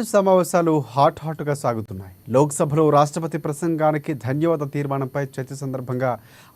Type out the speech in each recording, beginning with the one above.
సమావేశాలు హాట్గా సాగుతున్నాయి. లోక్సభలో రాష్ట్రపతి ప్రసంగానికి ధన్యవాద తీర్మానంపై చర్చ సందర్భంగా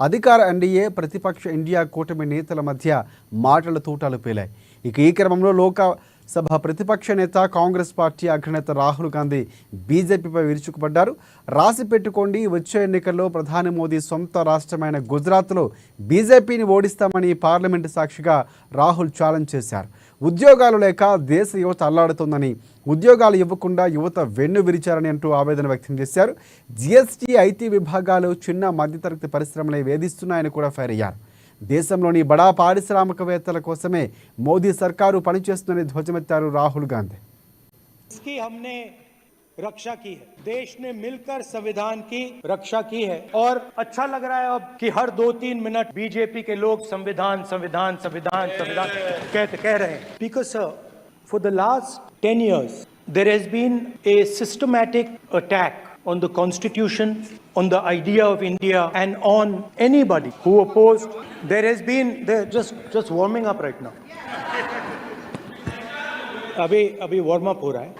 అధికార ఎన్డీఏ ప్రతిపక్ష ఇండియా కూటమి నేతల మధ్య మాటల తూటాలు పేలాయి. ఈ క్రమంలో లోక్సభ ప్రతిపక్ష నేత కాంగ్రెస్ పార్టీ అగ్రనేత రాహుల్ గాంధీ బీజేపీపై విరుచుకుపడ్డారు. రాసి పెట్టుకోండి, వచ్చే ఎన్నికల్లో ప్రధాని మోదీ సొంత రాష్ట్రమైన గుజరాత్లో బీజేపీని ఓడిస్తామని పార్లమెంటు సాక్షిగా రాహుల్ ఛాలెంజ్ చేశారు. ఉద్యోగాలు లేక దేశ యువత అల్లాడుతోందని, ఉద్యోగాలు ఇవ్వకుండా యువత వెన్ను విరిచారని అంటూ ఆవేదన వ్యక్తం చేశారు. జీఎస్టీ, ఐటీ విభాగాలు చిన్న మధ్యతరగతి పరిశ్రమలే వేధిస్తున్నాయని కూడా ఫైర్ అయ్యారు. దేశంలోని బడా పారిశ్రామికవేత్తల కోసమే మోదీ సర్కారు పనిచేస్తుందని ధ్వజమెత్తారు రాహుల్ గాంధీ. रक्षा की है, देश ने मिलकर संविधान की रक्षा की है और अच्छा लग रहा है अब कि हर 2-3 मिनट बीजेपी के लोग संविधान संविधान संविधान संविधान कह रहे हैं. Because for the last 10 years there has been a systematic attack on the constitution, on the idea of India and on anybody who opposed. There has been just warming up right now. अभी warm up हो रहा है.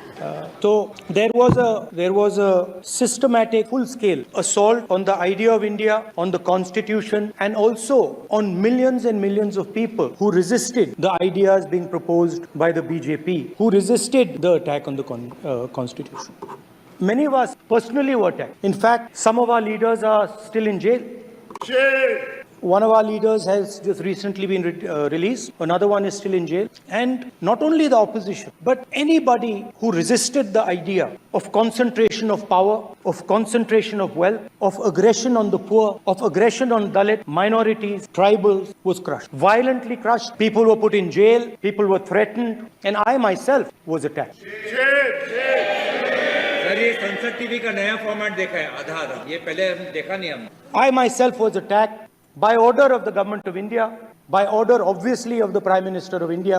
तो there was a systematic full scale assault on the idea of India, on the constitution and also on millions and millions of people who resisted the ideas being proposed by the BJP, who resisted the attack on the constitution. Many of us personally were attacked. In fact, some of our leaders are still in jail. One of our leaders has just recently been released. Another one is still in jail. And not only the opposition, but anybody who resisted the idea of concentration of power, of concentration of wealth, of aggression on the poor, of aggression on Dalit, minorities, tribals, was crushed. Violently crushed. People were put in jail. People were threatened. And I myself was attacked. Sir, ये संसद TV का नया format देखा है, आधा ये पहले देखा नहीं हमने. I myself was attacked by order of the government of India, by order obviously of the Prime Minister of India,